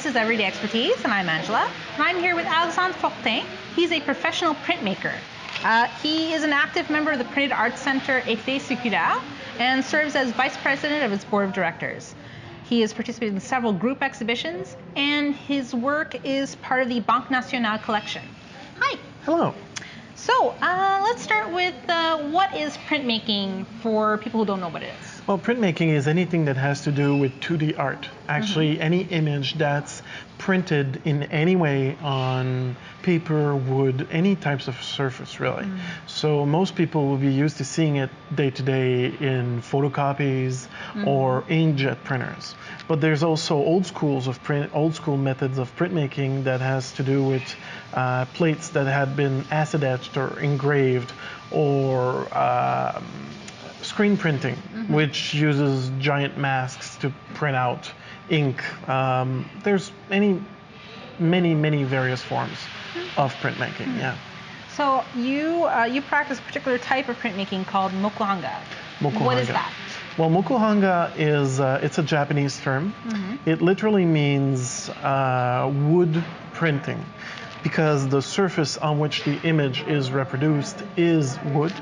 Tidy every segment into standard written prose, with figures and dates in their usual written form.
is Everyday Expertise, and I'm Angela. And I'm here with Alexandre Fortin. He's a professional printmaker. He is an active member of the Printed Arts Center Atelier Circulaire and serves as vice president of its board of directors. He has participated in several group exhibitions, and his work is part of the Banque Nationale collection. Hi. Hello. So let's start with what is printmaking for people who don't know what it is? Well, printmaking is anything that has to do with 2D art. Actually, any image that's printed in any way on paper, wood, any types of surface, really. So most people will be used to seeing it day to day in photocopies or inkjet printers. But there's also old school methods of printmaking that has to do with plates that had been acid etched or engraved, or screen printing, which uses giant masks to print out ink. There's many various forms of printmaking. Yeah. So you practice a particular type of printmaking called mokuhanga. What is that? Well, mokuhanga is it's a Japanese term. It literally means wood printing, because the surface on which the image is reproduced is wood,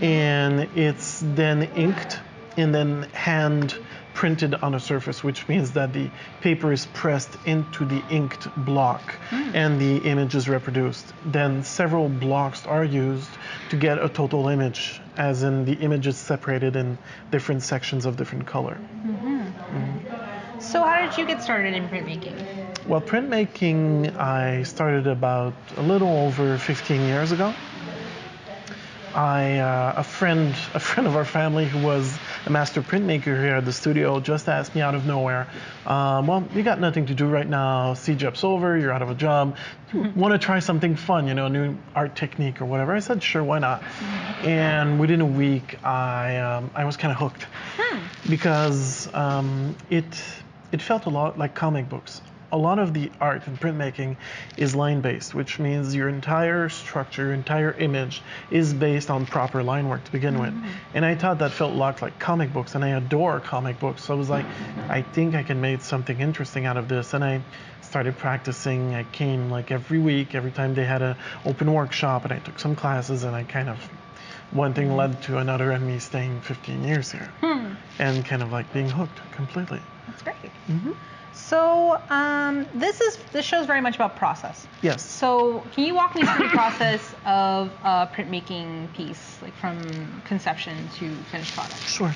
and it's then inked and then hand printed on a surface, which means that the paper is pressed into the inked block and the image is reproduced. Then several blocks are used to get a total image, as in the image is separated in different sections of different color. So how did you get started in printmaking? Well, printmaking I started about a little over 15 years ago. A friend of our family who was a master printmaker here at the studio just asked me out of nowhere, well, you got nothing to do right now, CJEP's over, you're out of a job, want to try something fun, you know, a new art technique or whatever? I said, sure, why not? And within a week, I was kind of hooked, because it felt a lot like comic books. A lot of the art in printmaking is line-based, which means your entire structure, your entire image is based on proper line work to begin with. And I thought that felt a lot like comic books, and I adore comic books. So I was like, I think I can make something interesting out of this. And I started practicing. I came like every week, every time they had an open workshop, and I took some classes, and I kind of, one thing led to another, and me staying 15 years here. And kind of like being hooked completely. That's great. So this show's very much about process. Yes. So can you walk me through the process of a printmaking piece, like from conception to finished product? Sure.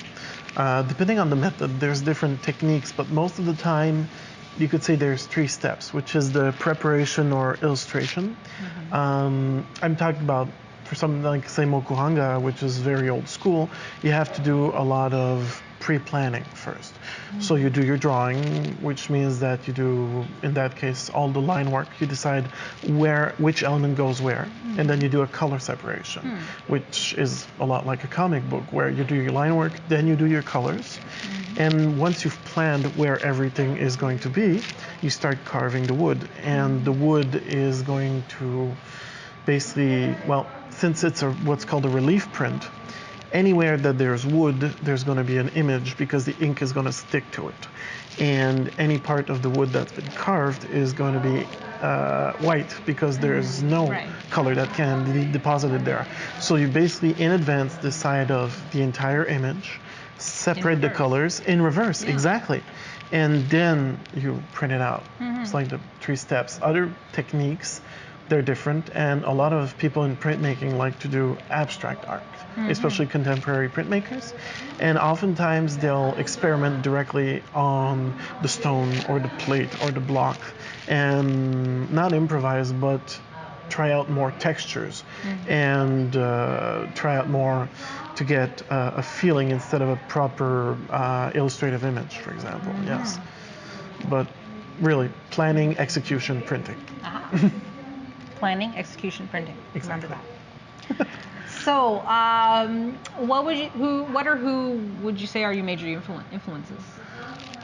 Depending on the method, there's different techniques, but most of the time, you could say there's 3 steps, which is the preparation or illustration. I'm talking about, for something like, say, mokuhanga, which is very old school, you have to do a lot of pre-planning first. So you do your drawing, which means that you do, in that case, all the line work. You decide which element goes where, and then you do a color separation, which is a lot like a comic book, where you do your line work, then you do your colors. And once you've planned where everything is going to be, you start carving the wood. And the wood is going to basically, well, since it's what's called a relief print, anywhere that there's wood, there's going to be an image, because the ink is going to stick to it. And any part of the wood that's been carved is going to be white, because there's no color that can be deposited there. So you basically, in advance, decide of the entire image, separate the colors in reverse, exactly. And then you print it out. It's like the 3 steps. Other techniques, they're different, and a lot of people in printmaking like to do abstract art, especially contemporary printmakers, and oftentimes they'll experiment directly on the stone or the plate or the block, and not improvise, but try out more textures and try out more to get a feeling instead of a proper illustrative image, for example. Yes, but really, planning, execution, printing. Planning, execution, printing. Exactly. Remember that. So, who would you say are your major influences?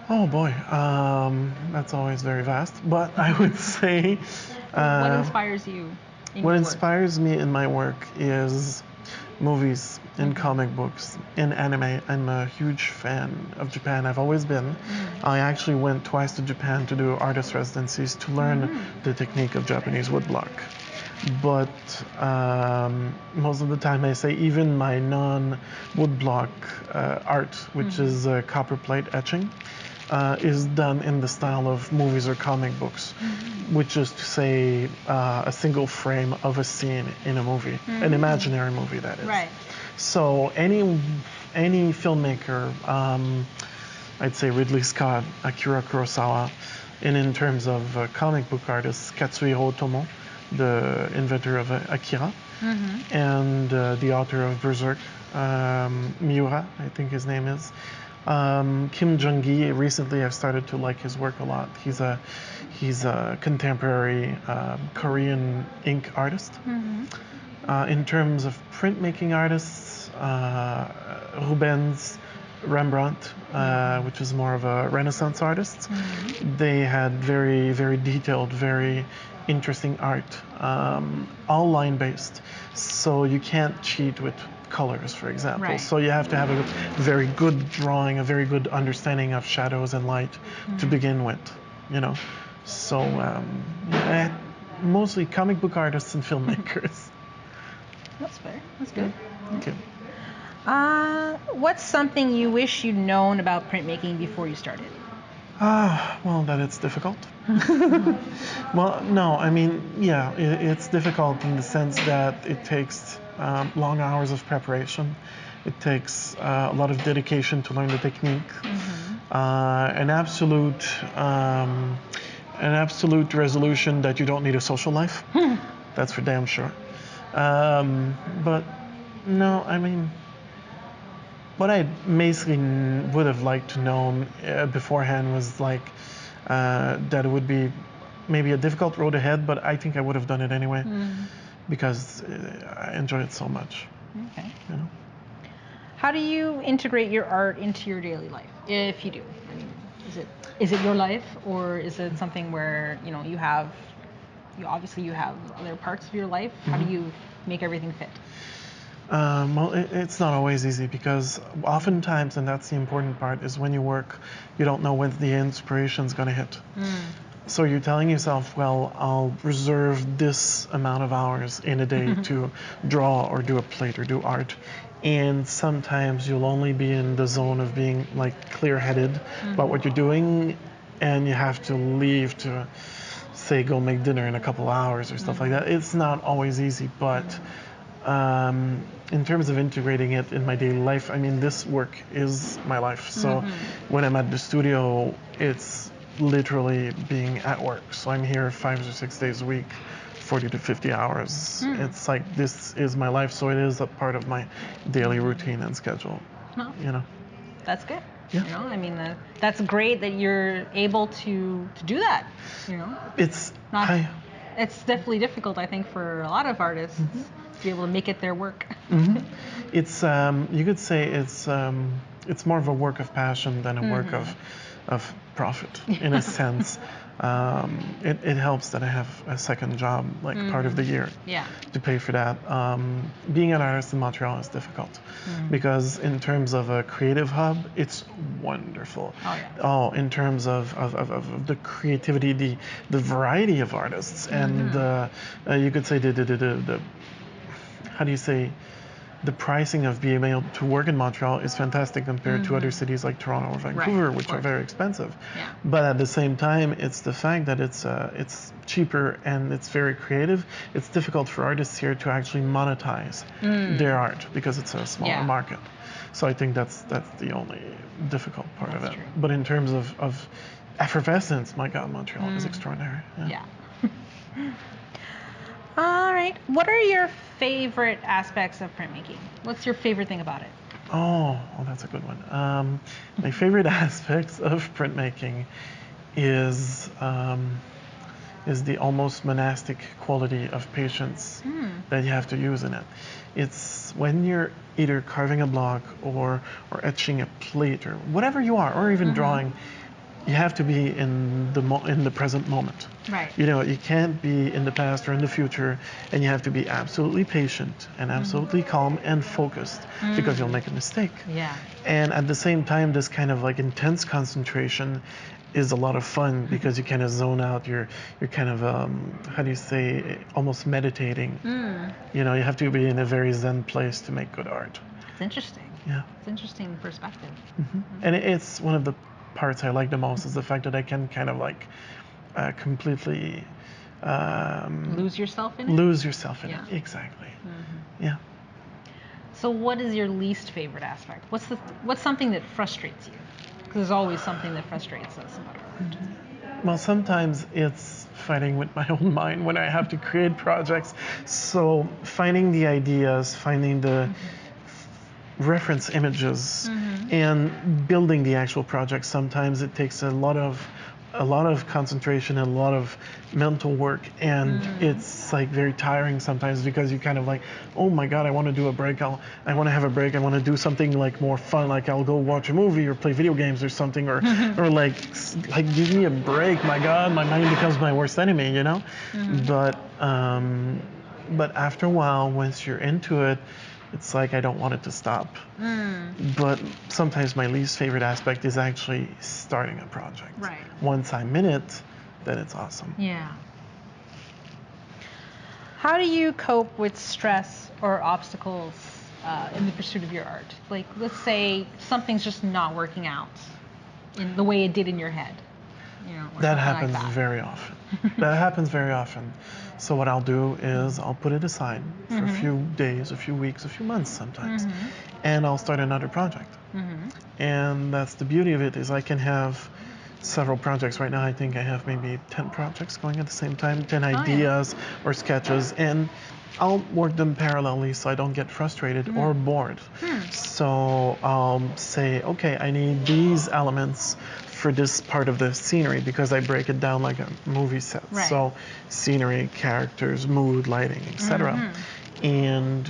Oh boy, that's always very vast. But I would say, what inspires you? What inspires me in my work is movies, in comic books, in anime. I'm a huge fan of Japan. I've always been. I actually went twice to Japan to do artist residencies to learn the technique of Japanese woodblock. But most of the time I say even my non-woodblock art, which is copper plate etching, is done in the style of movies or comic books, which is to say a single frame of a scene in a movie, an imaginary movie that is. Right. So any filmmaker, I'd say Ridley Scott, Akira Kurosawa, and in terms of comic book artists, Katsuhiro Otomo, the inventor of Akira, and the author of Berserk, Miura, I think his name is. Kim Jung-gi, recently I've started to like his work a lot. He's a contemporary Korean ink artist. In terms of printmaking artists, Rubens, Rembrandt, which is more of a Renaissance artist. They had very, very detailed, very interesting art, all line-based. So you can't cheat with colors, for example. Right. So you have to have a very good drawing, a very good understanding of shadows and light to begin with, you know. So mostly comic book artists and filmmakers. That's fair. That's good. Okay. What's something you wish you'd known about printmaking before you started? Well, that it's difficult. Well, no, I mean, yeah, it's difficult in the sense that it takes long hours of preparation. It takes a lot of dedication to learn the technique. An absolute resolution that you don't need a social life. That's for damn sure. But no, I mean, what I basically would have liked to know beforehand was like that it would be maybe a difficult road ahead, but I think I would have done it anyway because I enjoy it so much. Okay. You know? How do you integrate your art into your daily life, if you do? I mean, is it your life, or is it something where you obviously you have other parts of your life? How do you make everything fit? Well, it's not always easy because oftentimes, and that's the important part, is when you work, you don't know when the inspiration's going to hit. So you're telling yourself, well, I'll reserve this amount of hours in a day to draw or do a plate or do art. And sometimes you'll only be in the zone of being like clear-headed about what you're doing, and you have to leave to, say, go make dinner in a couple hours or stuff like that. It's not always easy, but in terms of integrating it in my daily life, I mean, this work is my life. So when I'm at the studio, it's literally being at work. So I'm here 5 or 6 days a week, 40 to 50 hours. It's like this is my life, so it is a part of my daily routine and schedule. Well, you know. That's good. Yeah. You know, I mean, that's great that you're able to do that. You know, It's it's definitely difficult, I think, for a lot of artists to be able to make it their work. It's you could say it's more of a work of passion than a work of profit in a sense. It helps that I have a second job, like part of the year, to pay for that. Being an artist in Montreal is difficult because in terms of a creative hub, it's wonderful. In terms of the creativity, the variety of artists, and you could say the how do you say, the pricing of being able to work in Montreal is fantastic compared to other cities like Toronto or Vancouver, which are very expensive. But at the same time, it's the fact that it's cheaper and it's very creative. It's difficult for artists here to actually monetize their art because it's a smaller market. So I think that's the only difficult part of it. True. But in terms of effervescence, my God, Montreal is extraordinary. All right. What are your favorite aspects of printmaking? What's your favorite thing about it? Oh, that's a good one. My favorite aspects of printmaking is the almost monastic quality of patience that you have to use in it. It's when you're either carving a block or etching a plate or whatever you are, or even drawing, you have to be in the present moment. Right. You know, you can't be in the past or in the future, and you have to be absolutely patient and absolutely calm and focused because you'll make a mistake. Yeah. And at the same time, this kind of like intense concentration is a lot of fun because you kind of zone out. You're kind of how do you say, almost meditating. You know, you have to be in a very zen place to make good art. It's interesting. Yeah. It's interesting perspective. And it's one of the parts I like the most is the fact that I can kind of like completely Lose yourself in it? lose yourself in Yeah. it. Exactly. Yeah. So what is your least favorite aspect? What's something that frustrates you? Because there's always something that frustrates us about our art. Well, sometimes it's fighting with my own mind when I have to create projects. So finding the ideas, finding the reference images, and building the actual project, sometimes it takes a lot of concentration and a lot of mental work, and it's like very tiring sometimes because you kind of like, oh my god, I want to do a break. I want to have a break. I want to do something like more fun, like I'll go watch a movie or play video games or something, or or like give me a break. My god, my mind becomes my worst enemy, you know. But after a while, once you're into it, it's like I don't want it to stop. But sometimes my least favorite aspect is actually starting a project. Right. Once I'm in it, then it's awesome. Yeah. How do you cope with stress or obstacles in the pursuit of your art? Like, let's say something's just not working out in the way it did in your head. You know, or That something happens like that. very often. That happens very often. So what I'll do is I'll put it aside for a few days, a few weeks, a few months sometimes, and I'll start another project. And that's the beauty of it, is I can have several projects. Right now I think I have maybe 10 projects going at the same time, 10 ideas or sketches, and I'll work them parallelly so I don't get frustrated or bored. So I'll say, okay, I need these elements for this part of the scenery because I break it down like a movie set. Right. So scenery, characters, mood, lighting, etc. And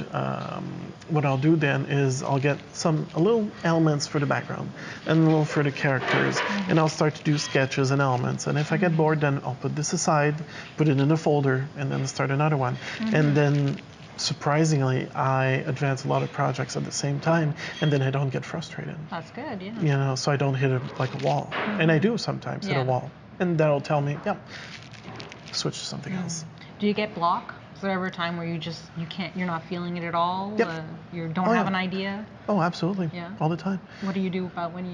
what I'll do then is I'll get a little elements for the background and a little for the characters, and I'll start to do sketches and elements. And if I get bored, then I'll put this aside, put it in a folder, and then start another one. And then surprisingly, I advance a lot of projects at the same time, and then I don't get frustrated. That's good, yeah. You know, so I don't hit it like a wall. And I do sometimes hit a wall, and that'll tell me, yeah, switch to something else. Do you get block? Is there ever a time where you're not feeling it at all? Yep. You don't have an idea? Oh, absolutely. Yeah. All the time. What do you do about when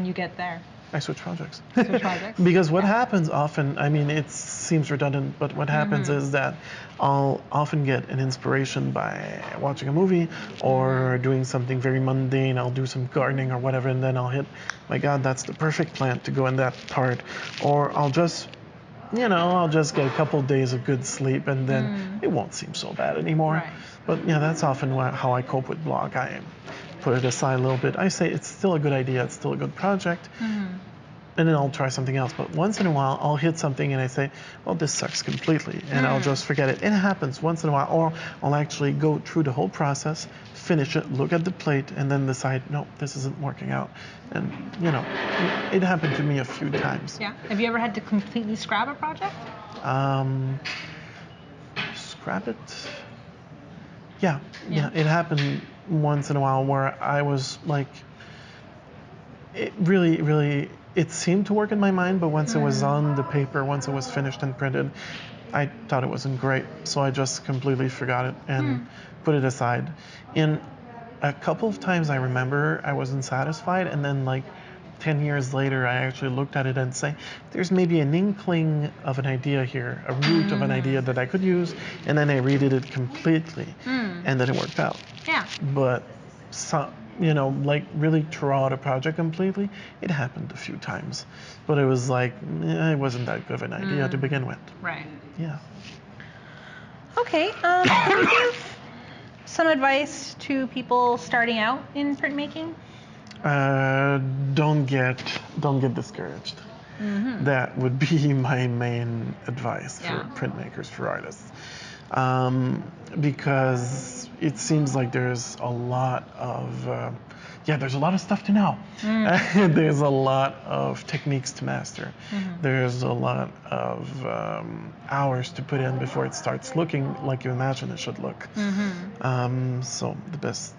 you get there? I switch projects. Switch projects? Because what happens often, I mean, it seems redundant, but what happens is that I'll often get an inspiration by watching a movie or doing something very mundane. I'll do some gardening or whatever, and then I'll hit, my God, that's the perfect plant to go in that part. Or I'll just get a couple of days of good sleep, and then it won't seem so bad anymore. Right. But yeah, that's often how I cope with block. I put it aside a little bit. I say it's still a good idea, it's still a good project, and then I'll try something else. But once in a while, I'll hit something and I say, well, this sucks completely, and I'll just forget it. It happens once in a while. Or I'll actually go through the whole process, finish it, look at the plate, and then decide, no, this isn't working out. And, it happened to me a few times. Yeah. Have you ever had to completely scrap a project? Scrap it? Yeah, it happened once in a while where I was like, it really, it seemed to work in my mind, but once it was on the paper, once it was finished and printed, I thought it wasn't great, so I just completely forgot it and put it aside. And a couple of times I remember I wasn't satisfied, and then like 10 years later, I actually looked at it and say, there's maybe an inkling of an idea here, a root of an idea that I could use, and then I redid it completely, and then it worked out. Yeah. But, like really throw out a project completely, it happened a few times. But it was like, it wasn't that good of an idea to begin with. Right. Yeah. Okay. Can you give some advice to people starting out in printmaking? Don't get discouraged. That would be my main advice for printmakers, for artists, because it seems like there's a lot of yeah, there's a lot of stuff to know. There's a lot of techniques to master. There's a lot of hours to put in before it starts looking like you imagine it should look. So the best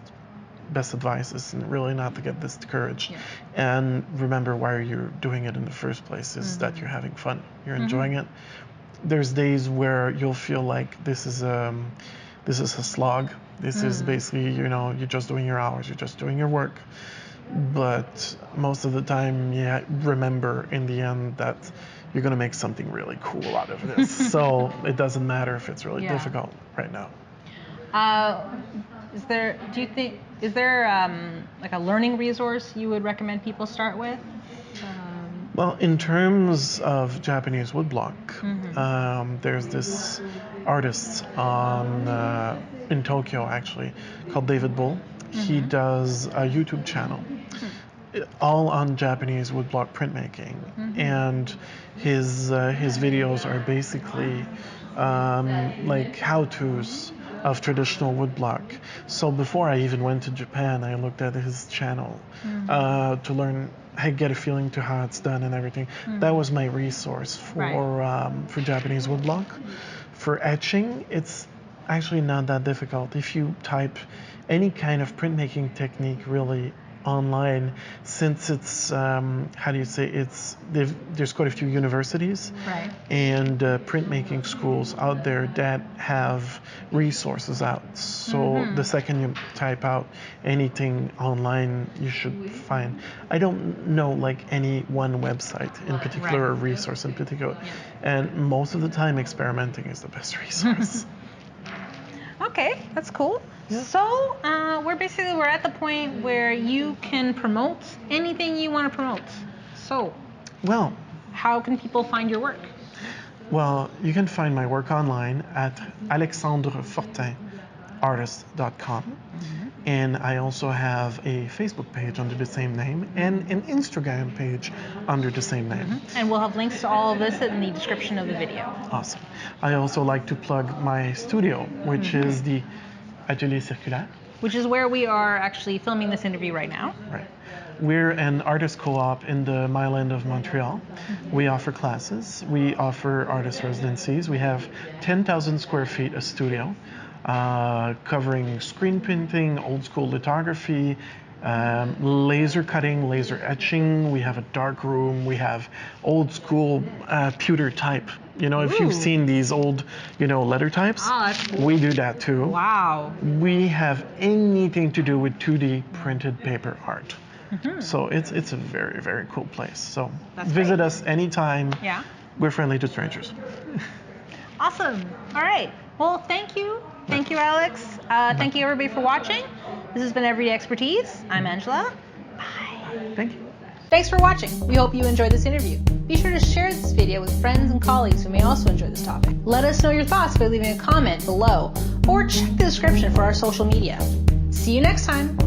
advice is really not to get discouraged, and remember why you're doing it in the first place is that you're having fun, you're enjoying it. There's days where you'll feel like this is a slog. This is basically, you're just doing your hours, you're just doing your work. But most of the time, remember in the end that you're going to make something really cool out of this. So it doesn't matter if it's really difficult right now. Is there like a learning resource you would recommend people start with? Well, in terms of Japanese woodblock, there's this artist in Tokyo, actually, called David Bull. He does a YouTube channel all on Japanese woodblock printmaking, and his videos are basically like how-tos of traditional woodblock. So before I even went to Japan, I looked at his channel to learn, get a feeling to how it's done and everything. That was my resource for Japanese woodblock. For etching, it's actually not that difficult. If you type any kind of printmaking technique really online, since it's there's quite a few universities and printmaking schools out there that have resources out. So the second you type out anything online, you should find. I don't know like any one website in particular or resource in particular, and most of the time experimenting is the best resource. Okay, that's cool. So we're at the point where you can promote anything you want to promote. So, well, how can people find your work? Well, you can find my work online at alexandrefortinartist.com. And I also have a Facebook page under the same name and an Instagram page under the same name. And we'll have links to all of this in the description of the video. Awesome. I also like to plug my studio, which is the Atelier Circulaire. Which is where we are actually filming this interview right now. Right. We're an artist co-op in the Myland of Montreal. We offer classes. We offer artist residencies. We have 10,000 square feet of studio, covering screen printing, old school lithography, laser cutting, laser etching. We have a dark room. We have old school pewter type. If you've seen these old, letter types, that's cool. We do that too. Wow. We have anything to do with 2D printed paper art. So it's a very, very cool place. So visit us anytime. Yeah. We're friendly to strangers. Awesome. All right. Well, thank you. Thank you, Alex. Thank you, everybody, for watching. This has been Everyday Expertise. I'm Angela. Bye. Thank you. Thanks for watching. We hope you enjoyed this interview. Be sure to share this video with friends and colleagues who may also enjoy this topic. Let us know your thoughts by leaving a comment below or check the description for our social media. See you next time.